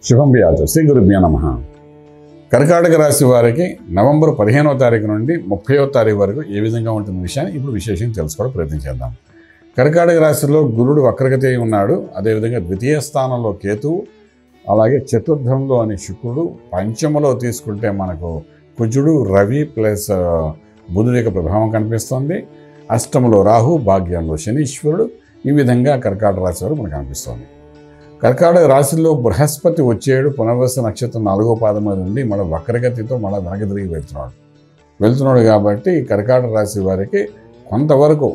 శుభం వ్యాధు శ్రీ గురుభ్యో నమః. కర్కాటక రాశి వారికి నవంబర్ 15వ తారీఖు నుండి 30వ తారీఖు వరకు ఏ విధంగా ఉంటున్న విషయాన్ని ఇప్పుడు విశేషంగా తెలుసుకోవడం ప్రయత్నం చేద్దాం. కర్కాటక రాశిలో గురుడు వక్రగతి అయి ఉన్నాడు. అదేవిధంగా ద్వితీయ స్థానంలో కేతువు, అలాగే చతుర్థంలో అని శుక్రుడు, పంచమలో తీసుకుంటే మనకు కుజుడు, రవి ప్లస్ బుధుడి యొక్క ప్రభావం కనిపిస్తుంది. అష్టంలో రాహు, భాగ్యంలో శనీశ్వరుడు. ఈ విధంగా కర్కాటక రాశి వారు మనకు కనిపిస్తుంది. కర్కాటక రాశిలో బృహస్పతి వచ్చేడు పునర్వసు నక్షత్రం 4వ పాదం మీద ఉండి మన వక్రగతితో మళ్ళీ వెనక తిరిగి వెళ్తున్నాడు కాబట్టి కర్కాటక రాశి వారికి కొంతవరకు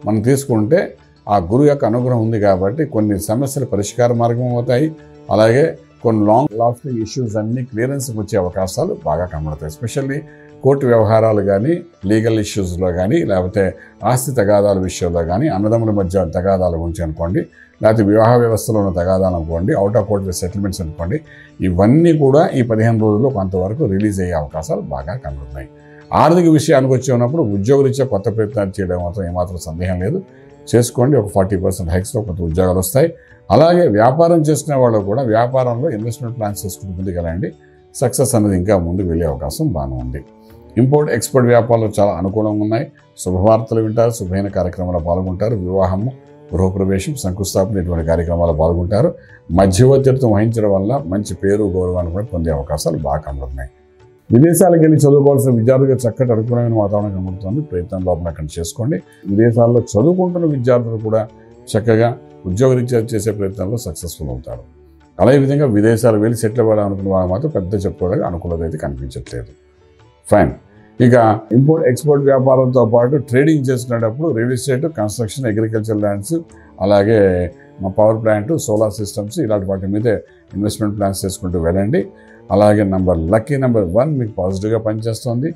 మనం తీసుకుంటే ఆ గురువు యొక్క అనుగ్రహం ఉంది కాబట్టి కొన్ని సమస్యలు పరిష్కార మార్గం అవుతాయి. అలాగే కొన్ని లాంగ్ లాస్టింగ్ ఇష్యూస్ అన్నీ క్లియరెన్స్కి వచ్చే అవకాశాలు బాగా కనబడతాయి. ఎస్పెషల్లీ కోర్టు వ్యవహారాలు కానీ, లీగల్ ఇష్యూస్లో కానీ, లేకపోతే ఆస్తి తగాదాల విషయంలో కానీ, అన్నదమ్ముల మధ్య తగాదాల గురించి అనుకోండి, లేకపోతే వివాహ వ్యవస్థలో ఉన్న తగాదాలు అనుకోండి, అవుట్ ఆఫ్ కోర్టు సెటిల్మెంట్స్ అనుకోండి, ఇవన్నీ కూడా ఈ 15 రోజుల్లో కొంతవరకు రిలీజ్ అయ్యే అవకాశాలు బాగా కనబడుతున్నాయి. ఆర్థిక విషయానికి వచ్చి ఉన్నప్పుడు ఉద్యోగరీత్యా కొత్త ప్రయత్నాలు చేయడం మాత్రం ఏమాత్రం సందేహం లేదు, చేసుకోండి. ఒక 40% హైక్స్లో కొంత ఉద్యోగాలు వస్తాయి. అలాగే వ్యాపారం చేసుకునే వాళ్ళు కూడా వ్యాపారంలో ఇన్వెస్ట్మెంట్ ప్లాన్స్ చేసుకుంటూ ముందుకెళ్ళండి. సక్సెస్ అనేది ఇంకా ముందుకు వెళ్ళే అవకాశం బాగానే ఉంది. ఇంపోర్ట్ ఎక్స్పోర్ట్ వ్యాపారాలు చాలా అనుకూలంగా ఉన్నాయి. శుభవార్తలు వింటారు, శుభమైన కార్యక్రమాల్లో పాల్గొంటారు. వివాహము, గృహప్రవేశం, శంకుస్థాపన ఇటువంటి కార్యక్రమాల్లో పాల్గొంటారు. మధ్యవర్తిత్వం వహించడం వల్ల మంచి పేరు, గౌరవాన్ని కూడా పొందే అవకాశాలు బాగా కనబడుతున్నాయి. విదేశాలకు వెళ్ళి చదువుకోవాల్సిన విద్యార్థులకు చక్కటి అనుకూలమైన వాతావరణం కనబడుతుంది. ప్రయత్నం లోపల అక్కడ చేసుకోండి. విదేశాల్లో చదువుకుంటున్న విద్యార్థులు కూడా చక్కగా ఉద్యోగరీత్యా చేసే ప్రయత్నాల్లో సక్సెస్ఫుల్ అవుతారు. అలాగే విధంగా విదేశాలు వెళ్ళి సెటిల్ అవ్వాలనుకున్న వాళ్ళు మాత్రం పెద్ద చెప్పుకోవడానికి అనుకూలత అయితే కనిపించట్లేదు. ఫైన్. ఇక ఇంపోర్ట్ ఎక్స్పోర్ట్ వ్యాపారంతో పాటు ట్రేడింగ్ చేసుకునేటప్పుడు real estate, construction, agriculture lands, అలాగే పవర్ ప్లాంట్, సోలార్ సిస్టమ్స్ ఇలాంటి వాటి మీదే ఇన్వెస్ట్మెంట్ ప్లాన్స్ చేసుకుంటూ వెళ్ళండి. అలాగే లక్కీ నెంబర్ 1 మీకు పాజిటివ్గా పనిచేస్తుంది.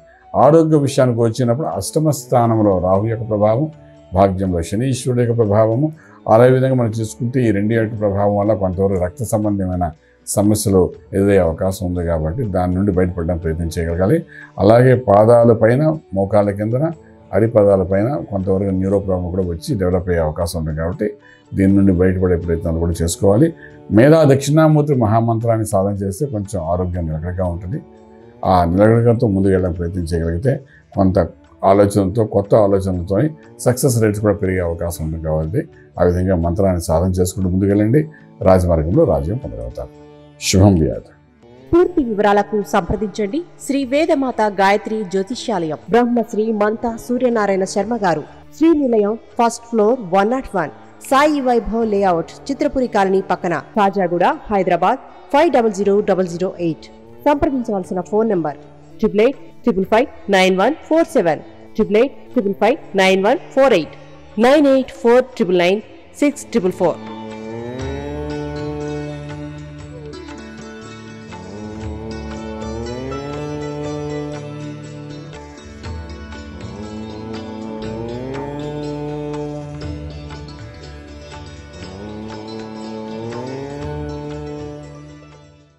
ఆరోగ్య విషయానికి వచ్చినప్పుడు అష్టమ స్థానంలో రాహు యొక్క ప్రభావం, భాగ్యంలో శనీశ్వరుడు యొక్క ప్రభావము, అదే విధంగా మనం చూసుకుంటే ఈ 2 యొక్క ప్రభావం వల్ల కొంతవరకు రక్త సంబంధమైన సమస్యలు ఎదురయ్యే అవకాశం ఉంది కాబట్టి దాని నుండి బయటపడడానికి ప్రయత్నం చేయగలగాలి. అలాగే పాదాల పైన, మోకాళ్ళ కిందన, అరిపాదాల పైన కొంతవరకు న్యూరో ప్రాబ్లం కూడా వచ్చి డెవలప్ అయ్యే అవకాశం ఉంది కాబట్టి దీని నుండి బయటపడే ప్రయత్నాలు కూడా చేసుకోవాలి. మేధా దక్షిణామూర్తి మహామంత్రాన్ని సాధన చేస్తే కొంచెం ఆరోగ్యం నిలకడగా ఉంటుంది. ఆ నిలకడతో ముందుకు వెళ్ళడానికి ప్రయత్నం చేయగలిగితే కొంత ఆలోచనతో, కొత్త ఆలోచనలతో సక్సెస్ రేట్స్ కూడా పెరిగే అవకాశం ఉంది కాబట్టి ఆ విధంగా మంత్రాన్ని సాధన చేసుకుంటూ ముందుకెళ్ళండి. రాజమార్గంలో రాజ్యం పొందగలుగుతారు. శుభం వ్యాధి. పూర్తి వివరాలకు సంప్రదించండి శ్రీ వేదమాత గాయత్రి జ్యోతిష్యాలయం, బ్రహ్మశ్రీ మంతా సూర్యనారాయణ శర్మ గారు, Srinilayam, first floor, 101, Sai Vaibhav layout, Chitrapuri colony పక్కన, కాజాగూడ, హైదరాబాద్ 500008. సంప్రదించవలసిన ఫోన్ నంబర్ 8855559147, 8855559148, 9849996644.